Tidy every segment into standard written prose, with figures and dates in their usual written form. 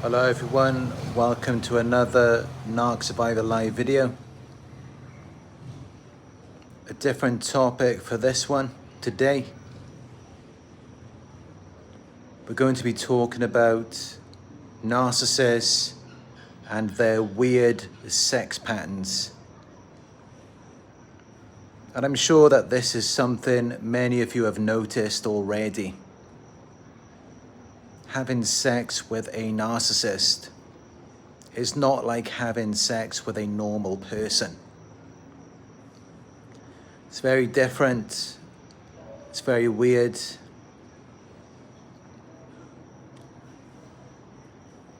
Hello everyone, welcome to another Narc Survivor live video. A different topic for this one today. We're going to be talking about narcissists and their weird sex patterns. And I'm sure that this is something many of you have noticed already. Having sex with a narcissist is not like having sex with a normal person. It's very different. It's very weird.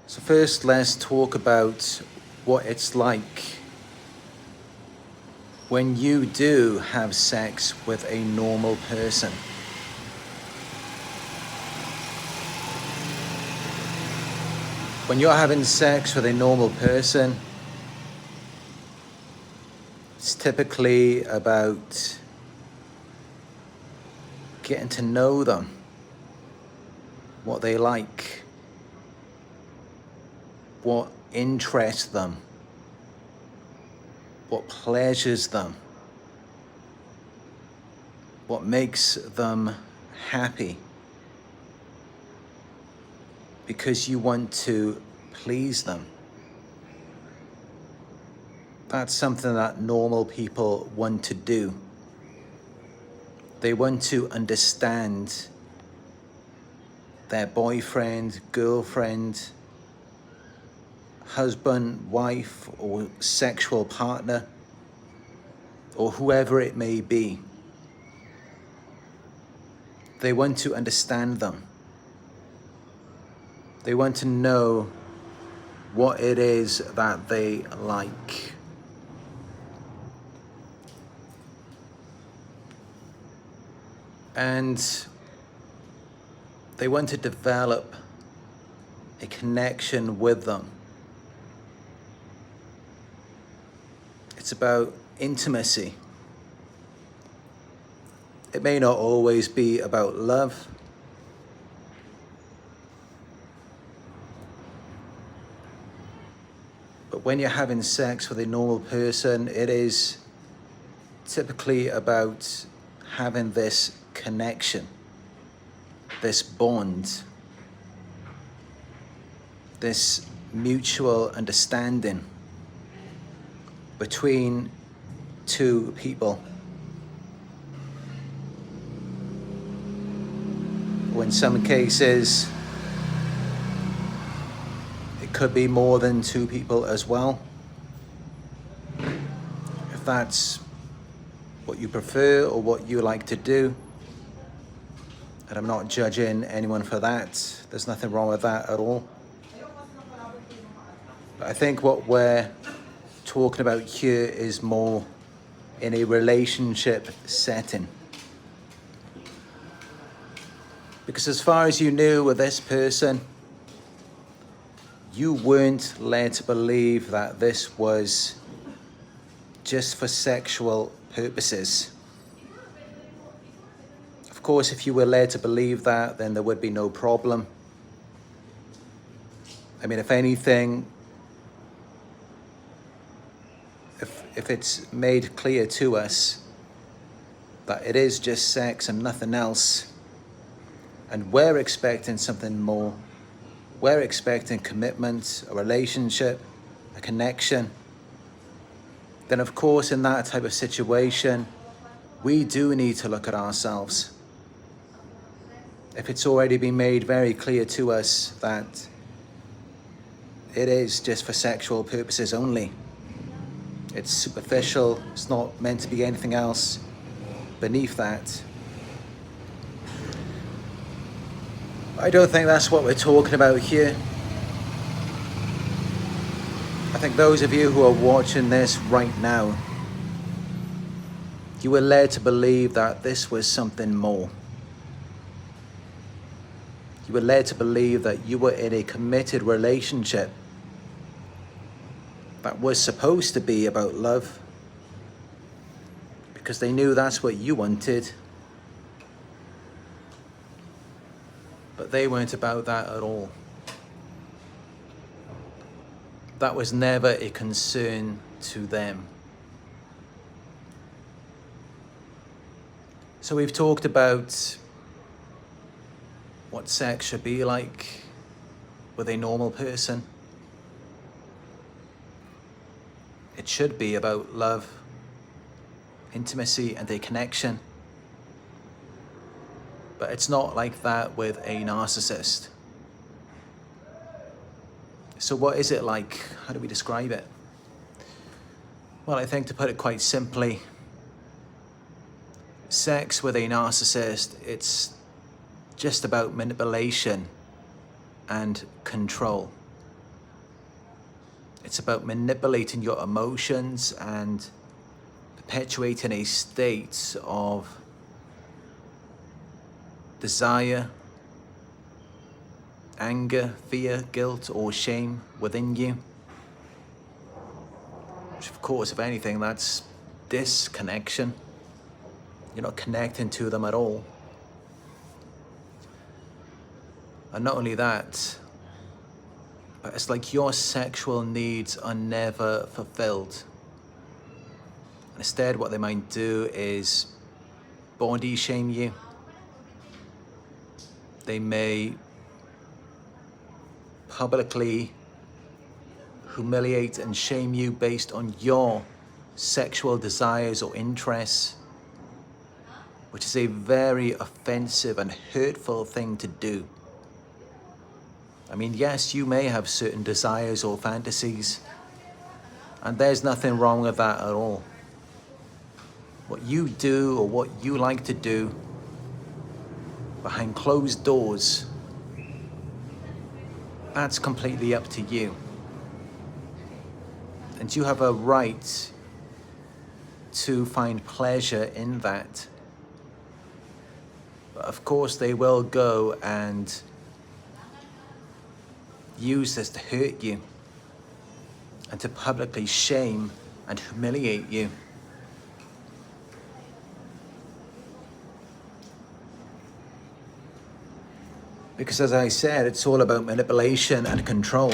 So first, let's talk about what it's like when you do have sex with a normal person. When you're having sex with a normal person, it's typically about getting to know them, what they like, what interests them, what pleasures them, what makes them happy. Because you want to please them. That's something that normal people want to do. They want to understand their boyfriend, girlfriend, husband, wife, or sexual partner, or whoever it may be. They want to understand them. They want to know what it is that they like. And they want to develop a connection with them. It's about intimacy. It may not always be about love. But when you're having sex with a normal person, it is typically about having this connection, this bond, this mutual understanding between two people. Or in some cases, could be more than two people as well. If that's what you prefer or what you like to do, and I'm not judging anyone for that. There's nothing wrong with that at all. But I think what we're talking about here is more in a relationship setting. Because as far as you knew with this person, you weren't led to believe that this was just for sexual purposes. Of course, if you were led to believe that, then there would be no problem. I mean, if anything, if it's made clear to us that it is just sex and nothing else, and we're expecting something more, we're expecting commitment, a relationship, a connection, then of course in that type of situation, we do need to look at ourselves. If it's already been made very clear to us that it is just for sexual purposes only, it's superficial, it's not meant to be anything else beneath that. I don't think that's what we're talking about here. I think those of you who are watching this right now, you were led to believe that this was something more. You were led to believe that you were in a committed relationship that was supposed to be about love, because they knew that's what you wanted. But they weren't about that at all. that was never a concern to them. So we've talked about what sex should be like with a normal person. It should be about love, intimacy, and a connection. But it's not like that with a narcissist. So what is it like? How do we describe it? Well, I think to put it quite simply, sex with a narcissist, it's just about manipulation and control. It's about manipulating your emotions and perpetuating a state of desire, anger, fear, guilt, or shame within you. Which, of course, if anything, that's disconnection. You're not connecting to them at all. And not only that, but it's like your sexual needs are never fulfilled. Instead, what they might do is body shame you. They may publicly humiliate and shame you based on your sexual desires or interests, which is a very offensive and hurtful thing to do. I mean, yes, you may have certain desires or fantasies, and there's nothing wrong with that at all. What you do or what you like to do behind closed doors, that's completely up to you. And you have a right to find pleasure in that. But of course, they will go and use this to hurt you and to publicly shame and humiliate you. Because as I said, it's all about manipulation and control.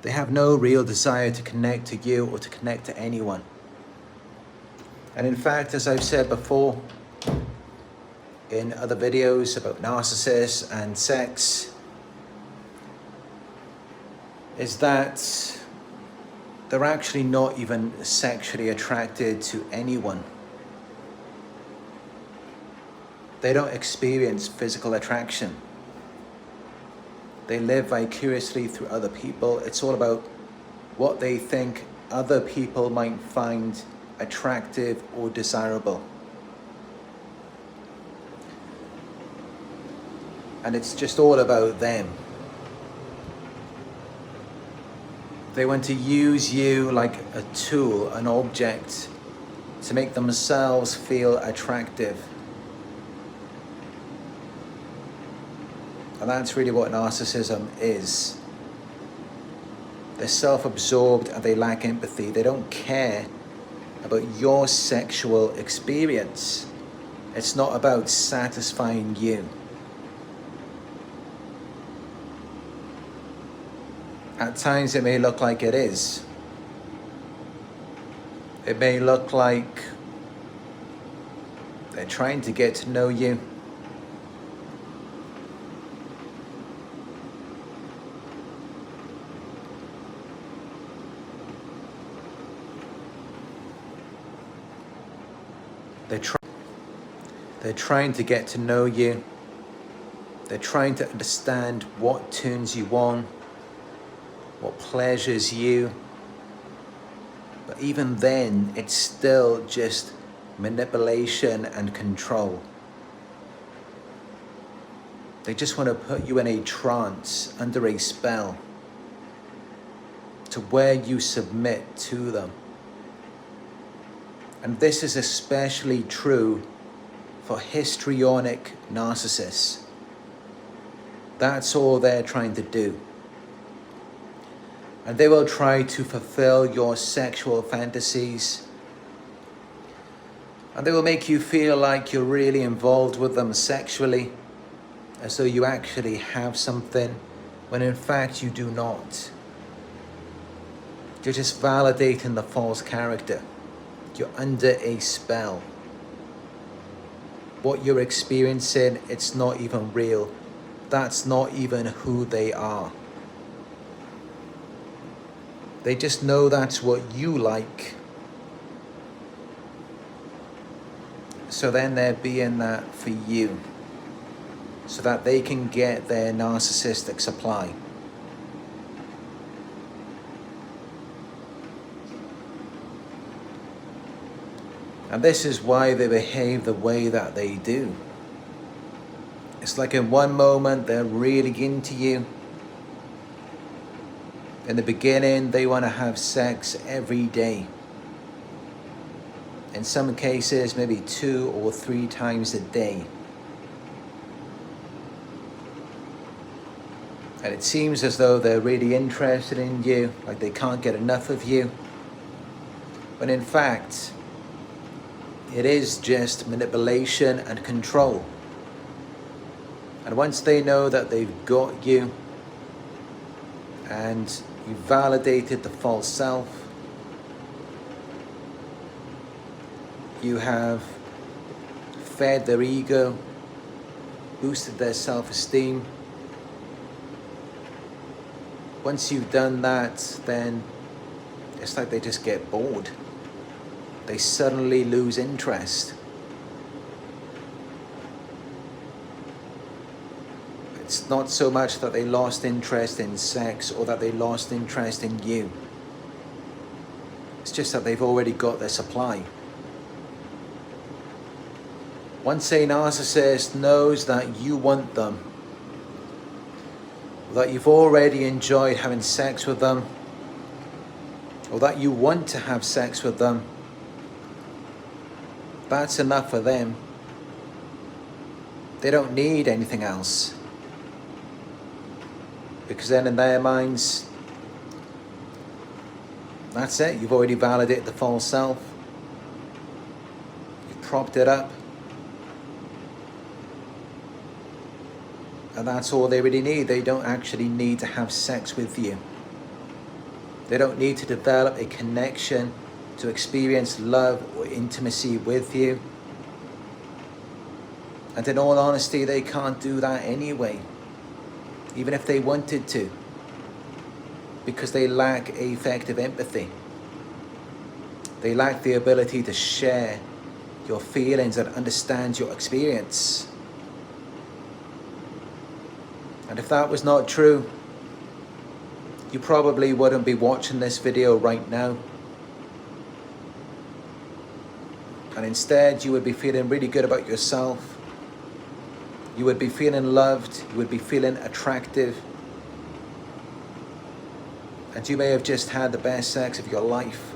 They have no real desire to connect to you or to connect to anyone. And in fact, as I've said before, in other videos about narcissists and sex, is that they're actually not even sexually attracted to anyone. They don't experience physical attraction. They live vicariously through other people. It's all about what they think other people might find attractive or desirable. And it's just all about them. They want to use you like a tool, an object, to make themselves feel attractive. And that's really what narcissism is. They're self-absorbed and they lack empathy. They don't care about your sexual experience. It's not about satisfying you. At times it may look like it is. It may look like they're trying to get to know you. They're trying to get to know you. They're trying to understand what turns you on, what pleasures you. But even then, it's still just manipulation and control. They just want to put you in a trance, under a spell, to where you submit to them. And this is especially true for histrionic narcissists. That's all they're trying to do. And they will try to fulfill your sexual fantasies. And they will make you feel like you're really involved with them sexually, as though you actually have something when in fact you do not. You're just validating the false character. You're under a spell. What you're experiencing, it's not even real. That's not even who they are. They just know that's what you like. So then they're being that for you, so that they can get their narcissistic supply. And this is why they behave the way that they do. It's like in one moment they're really into you. In the beginning, they want to have sex every day. In some cases, maybe 2 or 3 times a day. And it seems as though they're really interested in you, like they can't get enough of you. When in fact, it is just manipulation and control. And once they know that they've got you, and you validated the false self, you have fed their ego, boosted their self-esteem. Once you've done that, then it's like they just get bored. They suddenly lose interest. It's not so much that they lost interest in sex or that they lost interest in you. It's just that they've already got their supply. Once a narcissist knows that you want them, that you've already enjoyed having sex with them, or that you want to have sex with them, that's enough for them. They don't need anything else. Because then in their minds, that's it. You've already validated the false self. You've propped it up. And that's all they really need. They don't actually need to have sex with you. They don't need to develop a connection to experience love or intimacy with you. And in all honesty, they can't do that anyway, even if they wanted to, because they lack effective empathy. They lack the ability to share your feelings and understand your experience. And if that was not true, you probably wouldn't be watching this video right now. And instead, you would be feeling really good about yourself. You would be feeling loved. You would be feeling attractive. And you may have just had the best sex of your life,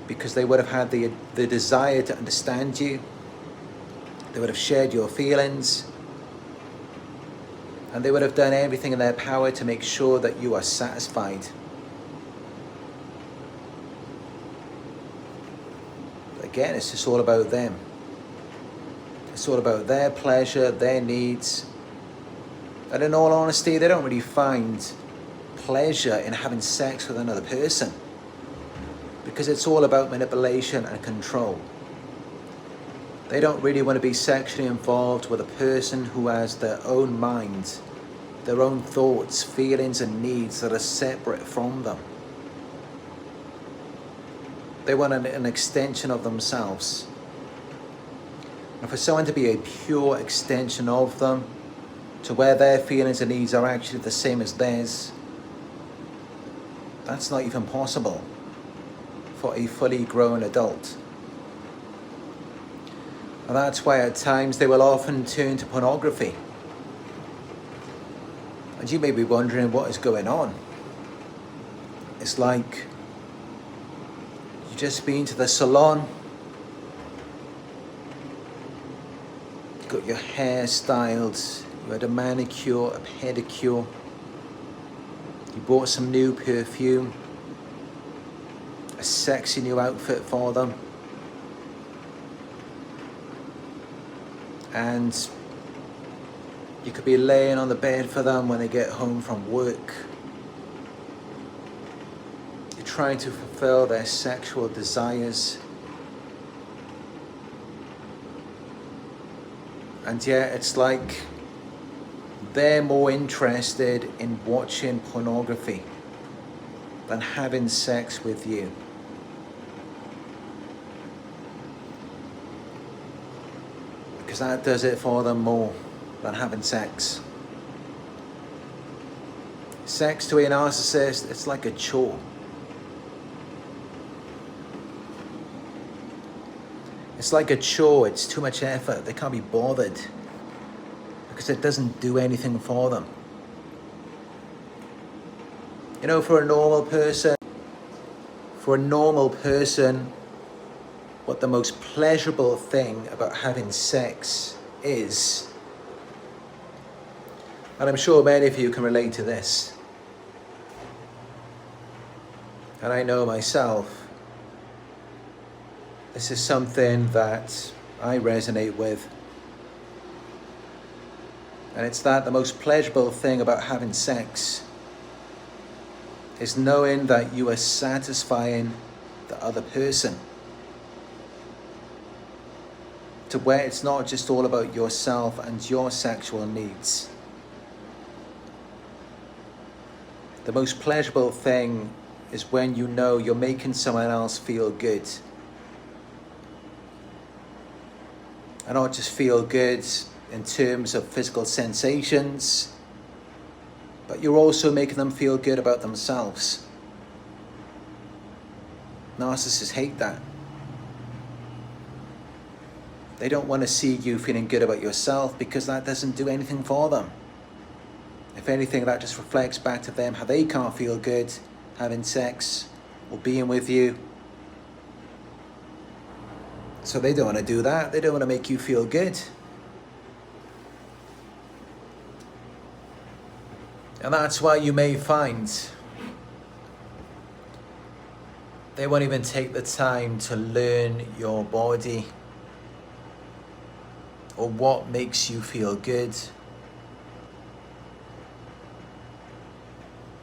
because they would have had the desire to understand you. They would have shared your feelings. And they would have done everything in their power to make sure that you are satisfied. Again, it's just all about them. It's all about their pleasure, their needs. And in all honesty, they don't really find pleasure in having sex with another person, because it's all about manipulation and control. They don't really want to be sexually involved with a person who has their own mind, their own thoughts, feelings and needs that are separate from them. They want an extension of themselves. And for someone to be a pure extension of them, to where their feelings and needs are actually the same as theirs, that's not even possible for a fully grown adult. And that's why at times they will often turn to pornography. And you may be wondering what is going on. It's like you've just been to the salon, you got your hair styled, you had a manicure, a pedicure, you bought some new perfume, a sexy new outfit for them. And You could be laying on the bed for them when they get home from work. You're trying to fulfill their sexual desires. And yet it's like they're more interested in watching pornography than having sex with you. Because that does it for them more than having sex. Sex to a narcissist, it's like a chore. It's like a chore, it's too much effort, they can't be bothered because it doesn't do anything for them. You know, for a normal person, what the most pleasurable thing about having sex is, and I'm sure many of you can relate to this, and I know myself, this is something that I resonate with, and it's that the most pleasurable thing about having sex is knowing that you are satisfying the other person, to where it's not just all about yourself and your sexual needs. The most pleasurable thing is when you know you're making someone else feel good. And not just feel good in terms of physical sensations, but you're also making them feel good about themselves. Narcissists hate that. They don't want to see you feeling good about yourself because that doesn't do anything for them. If anything, that just reflects back to them how they can't feel good having sex or being with you. So they don't want to do that. They don't want to make you feel good. And that's why you may find they won't even take the time to learn your body or what makes you feel good.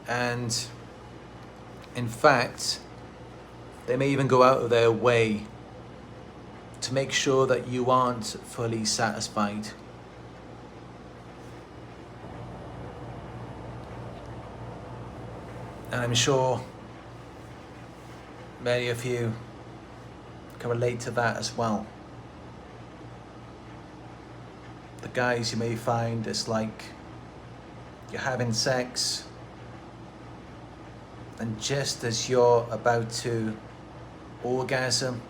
And in fact, they may even go out of their way to make sure that you aren't fully satisfied. And I'm sure many of you can relate to that as well. The guys, you may find it's like you're having sex, and just as you're about to orgasm,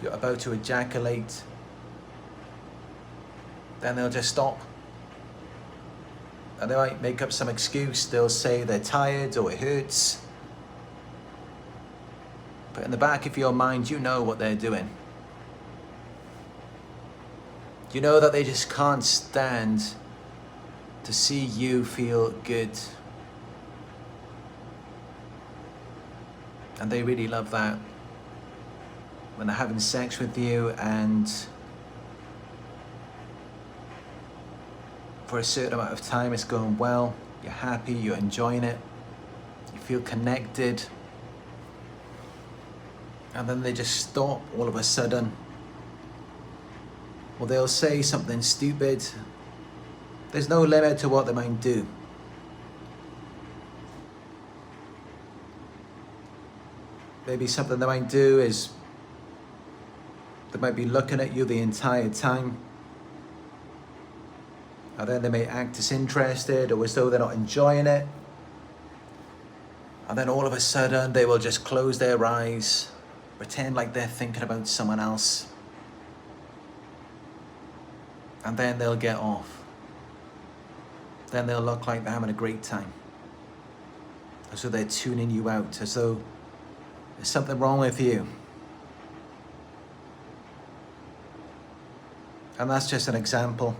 you're about to ejaculate, then they'll just stop. And they might make up some excuse. They'll say they're tired or it hurts. But in the back of your mind, you know what they're doing. You know that they just can't stand to see you feel good. And they really love that. When they're having sex with you and for a certain amount of time it's going well, you're happy, you're enjoying it, you feel connected, and then they just stop all of a sudden. Or they'll say something stupid. There's no limit to what they might do. Maybe something they might do is they might be looking at you the entire time, and then they may act disinterested or as though they're not enjoying it, and then all of a sudden they will just close their eyes, pretend like they're thinking about someone else, and then they'll get off. Then they'll look like they're having a great time, as though they're tuning you out, as though there's something wrong with you. And that's just an example.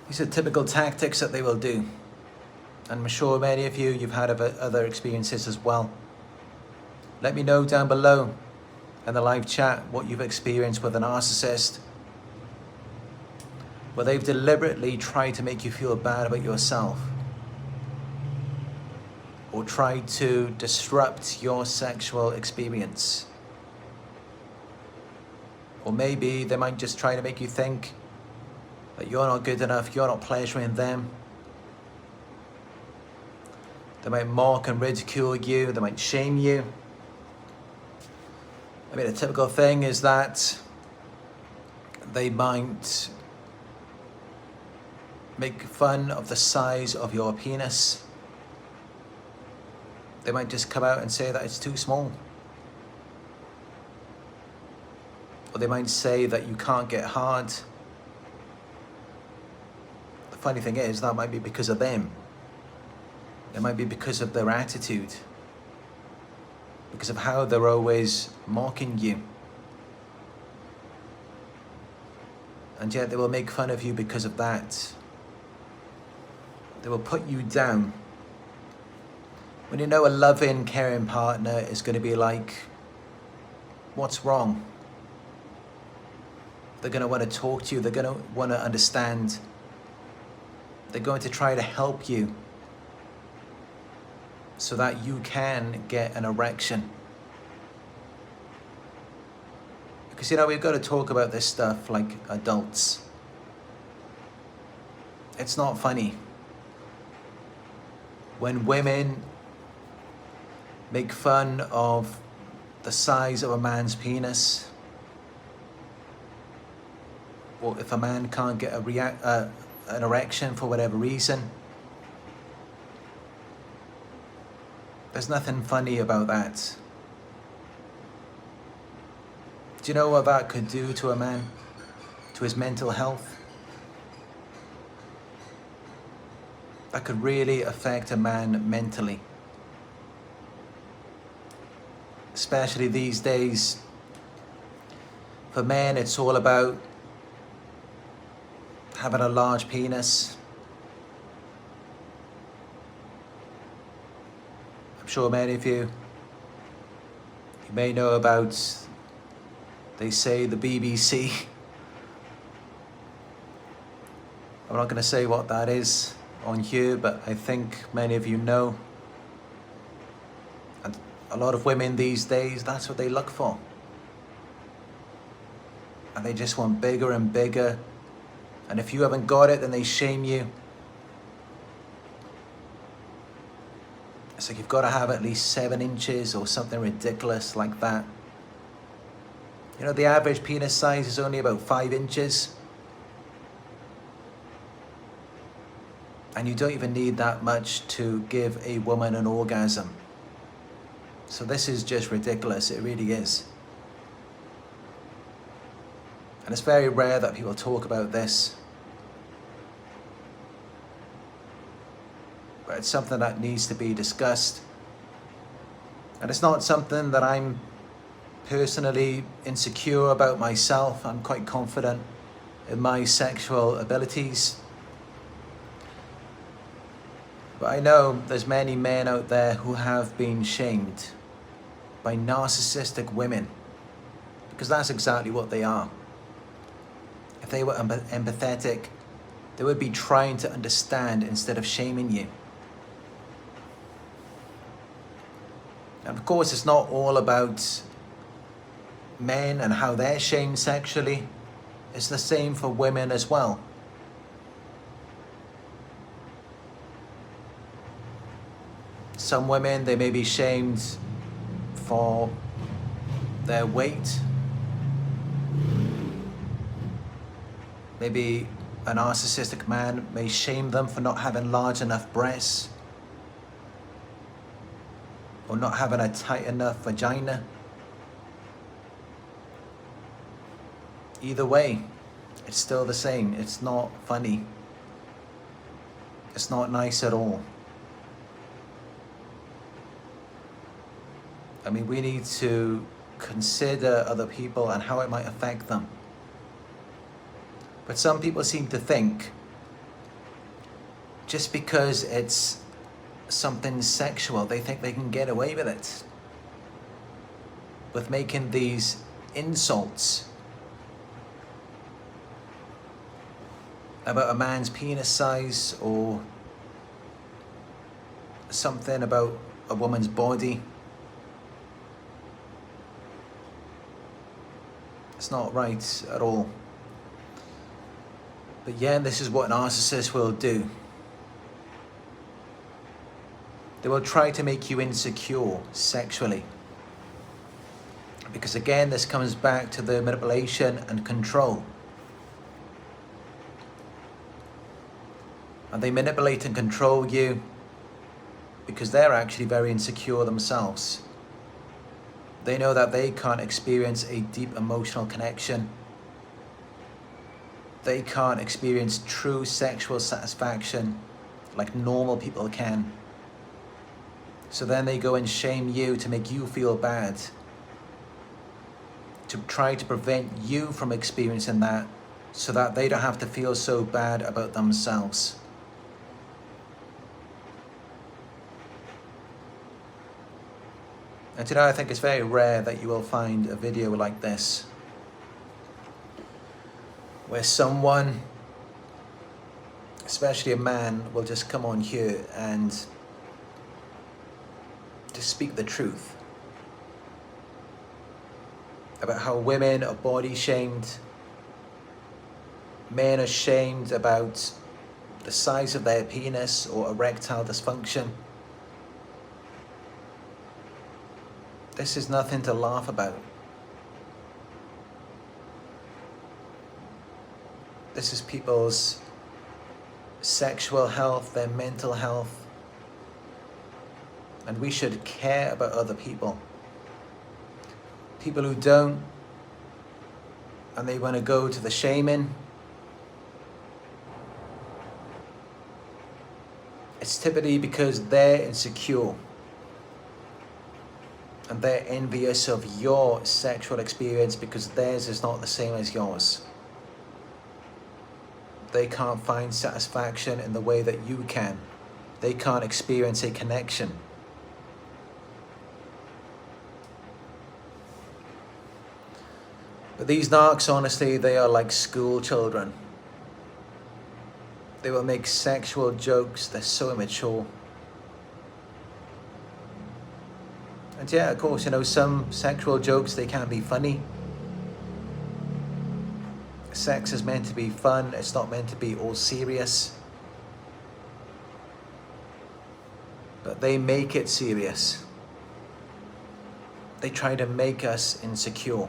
These are typical tactics that they will do. And I'm sure many of you, you've had other experiences as well. Let me know down below in the live chat what you've experienced with a narcissist. where they've deliberately tried to make you feel bad about yourself, or tried to disrupt your sexual experience. Or maybe they might just try to make you think that you're not good enough, you're not pleasuring them. They might mock and ridicule you, they might shame you. I mean, a typical thing is that they might make fun of the size of your penis. They might just come out and say that it's too small. Or they might say that you can't get hard. The funny thing is, that might be because of them. It might be because of their attitude, because of how they're always mocking you. And yet they will make fun of you because of that. They will put you down. When you know a loving, caring partner is going to be like, what's wrong? They're going to want to talk to you. They're going to want to understand. They're going to try to help you so that you can get an erection. Because, you know, we've got to talk about this stuff like adults. It's not funny. When women make fun of the size of a man's penis, or if a man can't get an erection for whatever reason, there's nothing funny about that. Do you know what that could do to a man, to his mental health? That could really affect a man mentally. Especially these days. For men, it's all about having a large penis. I'm sure many of you may know about, they say, the BBC. I'm not going to say what that is on here, but I think many of you know. And a lot of women these days, that's what they look for. And they just want bigger and bigger. And if you haven't got it, then they shame you. It's like you've got to have at least 7 inches or something ridiculous like that. You know, the average penis size is only about 5 inches. And you don't even need that much to give a woman an orgasm. So this is just ridiculous, it really is. And it's very rare that people talk about this. But it's something that needs to be discussed. And it's not something that I'm personally insecure about myself. I'm quite confident in my sexual abilities. But I know there's many men out there who have been shamed by narcissistic women, because that's exactly what they are. If they were empathetic, they would be trying to understand instead of shaming you. And of course, it's not all about men and how they're shamed sexually. It's the same for women as well. Some women, they may be shamed for their weight. Maybe a narcissistic man may shame them for not having large enough breasts, or not having a tight enough vagina. Either way, it's still the same. It's not funny. It's not nice at all. I mean, we need to consider other people and how it might affect them. But some people seem to think just because it's something sexual, they think they can get away with it. With making these insults. about a man's penis size or something about a woman's body. It's not right at all. But yeah, this is what narcissists will do. They will try to make you insecure sexually. Because again, this comes back to the manipulation and control. And they manipulate and control you because they're actually very insecure themselves. They know that they can't experience a deep emotional connection. They can't experience true sexual satisfaction like normal people can. So then they go and shame you to make you feel bad, to try to prevent you from experiencing that so that they don't have to feel so bad about themselves. And today I think it's very rare that you will find a video like this, where someone, especially a man, will just come on here and just speak the truth about how women are body shamed, men are shamed about the size of their penis or erectile dysfunction. This is nothing to laugh about. This is people's sexual health, their mental health. And we should care about other people. People who don't, and they want to go to the shaming, it's typically because they're insecure. And they're envious of your sexual experience because theirs is not the same as yours. They can't find satisfaction in the way that you can. They can't experience a connection. But these narcs, honestly, they are like school children. They will make sexual jokes. They're so immature. And yeah, of course, you know, some sexual jokes, they can be funny. Sex is meant to be fun. It's not meant to be all serious. But they make it serious. They try to make us insecure.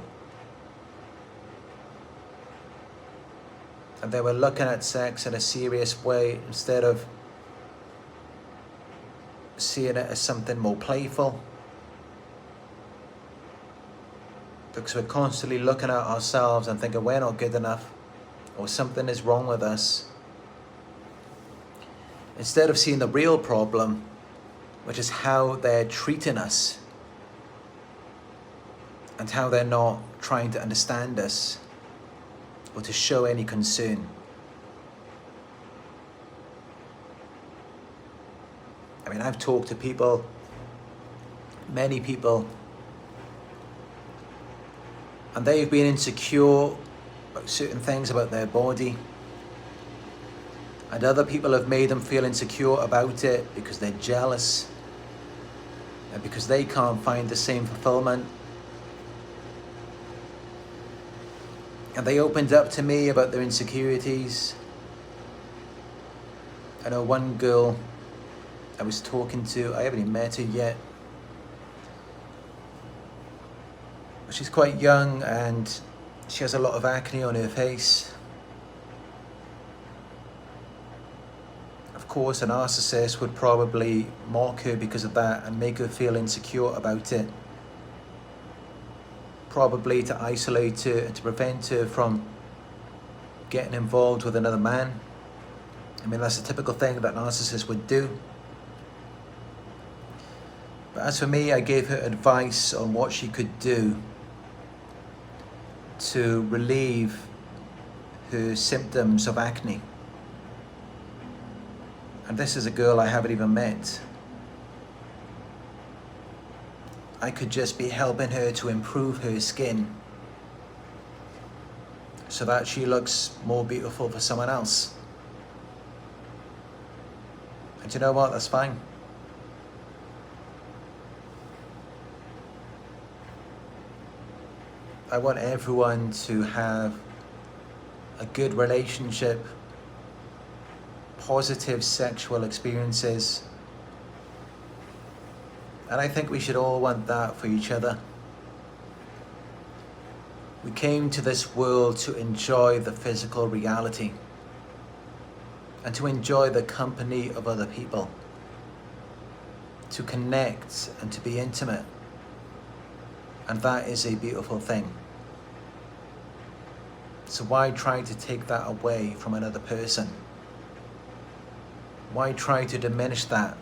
And they were looking at sex in a serious way instead of seeing it as something more playful. Because we're constantly looking at ourselves and thinking we're not good enough or something is wrong with us. Instead of seeing the real problem, which is how they're treating us and how they're not trying to understand us or to show any concern. I mean, I've talked to people, many people, and they've been insecure about certain things about their body. And other people have made them feel insecure about it because they're jealous and because they can't find the same fulfillment. And they opened up to me about their insecurities. I know one girl I was talking to, I haven't even met her yet. She's quite young and she has a lot of acne on her face. Of course, a narcissist would probably mock her because of that and make her feel insecure about it. Probably to isolate her and to prevent her from getting involved with another man. I mean, that's a typical thing that narcissists would do. But as for me, I gave her advice on what she could do to relieve her symptoms of acne. And this is a girl I haven't even met. I could just be helping her to improve her skin so that she looks more beautiful for someone else. And you know what? That's fine. I want everyone to have a good relationship, positive sexual experiences. And I think we should all want that for each other. We came to this world to enjoy the physical reality and to enjoy the company of other people, to connect and to be intimate. And that is a beautiful thing. So why try to take that away from another person? Why try to diminish that?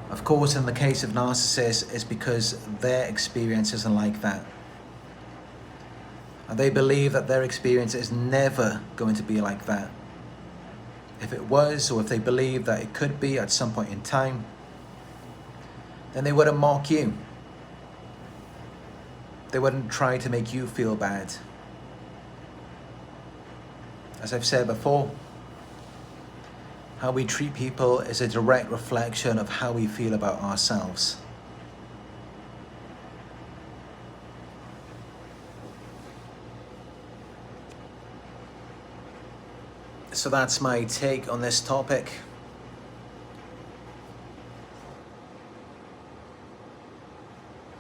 Of course, in the case of narcissists, it's because their experience isn't like that. And they believe that their experience is never going to be like that. If it was, or if they believe that it could be at some point in time, then they wouldn't mock you. They wouldn't try to make you feel bad. As I've said before, how we treat people is a direct reflection of how we feel about ourselves. So that's my take on this topic.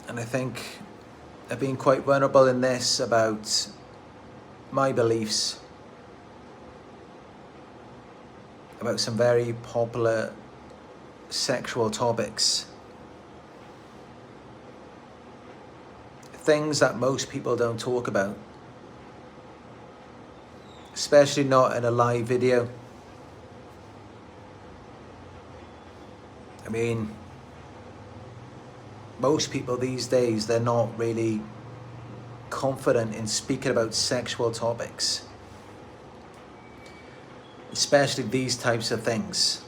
And I think I've been quite vulnerable in this about my beliefs about some very popular sexual topics. Things that most people don't talk about, especially not in a live video. I mean, most people these days, they're not really confident in speaking about sexual topics, especially these types of things.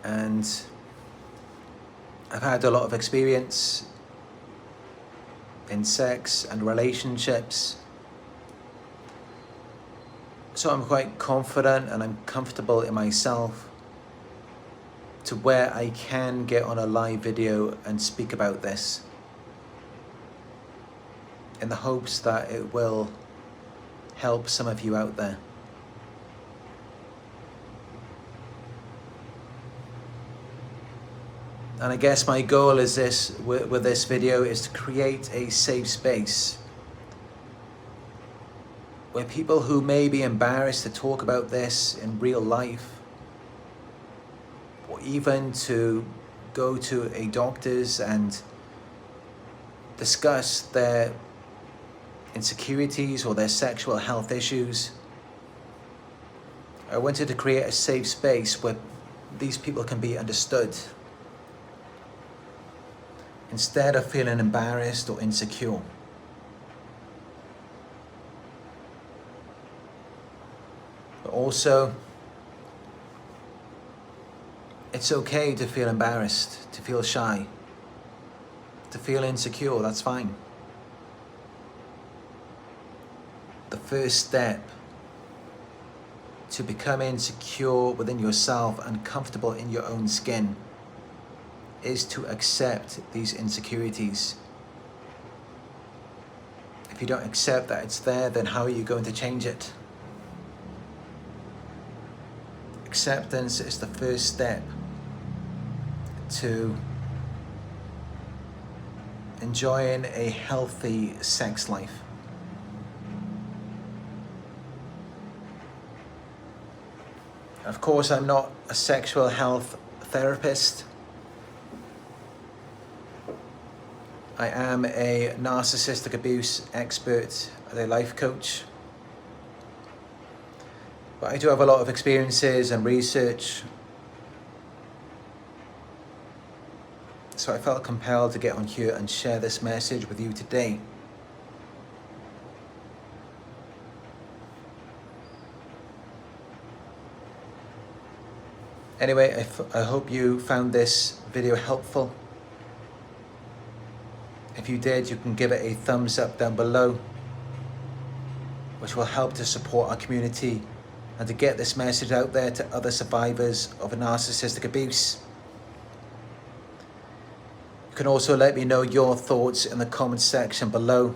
And I've had a lot of experience in sex and relationships, so I'm quite confident and I'm comfortable in myself to where I can get on a live video and speak about this, in the hopes that it will help some of you out there. And I guess my goal is this, with this video, is to create a safe space where people who may be embarrassed to talk about this in real life, or even to go to a doctor's and discuss their insecurities or their sexual health issues. I wanted to create a safe space where these people can be understood, instead of feeling embarrassed or insecure. But also, it's okay to feel embarrassed, to feel shy, to feel insecure, that's fine. The first step to becoming secure within yourself and comfortable in your own skin is to accept these insecurities. If you don't accept that it's there, then how are you going to change it? Acceptance is the first step to enjoying a healthy sex life. Of course, I'm not a sexual health therapist. I am a narcissistic abuse expert and a life coach. But I do have a lot of experiences and research. So I felt compelled to get on here and share this message with you today. Anyway, I hope you found this video helpful. If you did, you can give it a thumbs up down below. which will help to support our community and to get this message out there to other survivors of narcissistic abuse. You can also let me know your thoughts in the comment section below.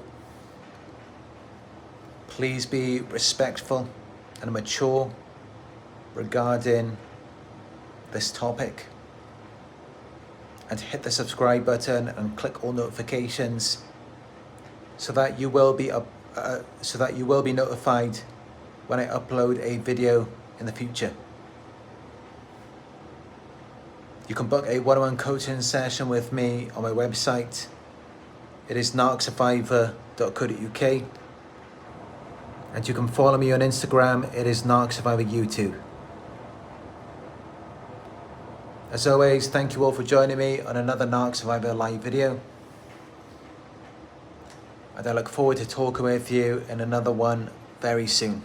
Please be respectful and mature regarding this topic, and hit the subscribe button and click all notifications so that you will be notified when I upload a video in the future. You can book a one-on-one coaching session with me on my website. It is narcsurvivor.co.uk, and you can follow me on Instagram. It is Narc Survivor YouTube. As always, thank you all for joining me on another Narc Survivor live video. And I look forward to talking with you in another one very soon.